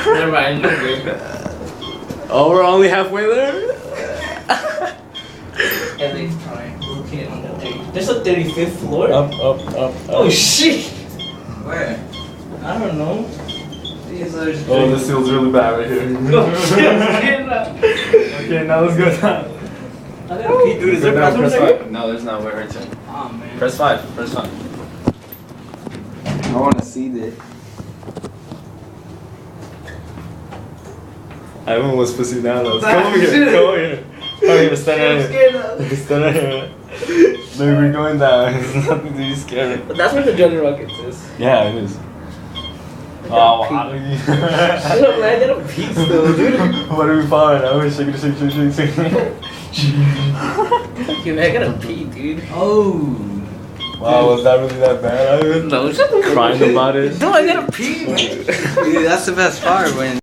Never mind. You're good. Oh, we're only halfway there? At least trying. Looking on the 30. There's a 35th floor? Up. Oh shit! Where? I don't know. These are just Oh, this feels really bad right here. Okay, now let's go down. I gotta pee, dude. Is there Go down, bathrooms press there? 5. No, there's not. Wait, right there. Oh man. Press 5. Press 5. I want to see this. Ivan was pussy down. Come Ah, over here. shit. Come over here. Come here. Stand I'm right scared here. now. Stand right here. Look, we're going down. There's nothing to be scared. But that's where the Johnny Rockets is. Yeah, it is. I Oh, gotta wow. pee. Shut up, man. I gotta pee still, dude. What are we following now? Shake it. Fuck you, man. I gotta pee, dude. Oh. Wow, was that really that bad? I was No, shut the fuck up. crying about it. No, I gotta pee, man. Dude, that's the best part when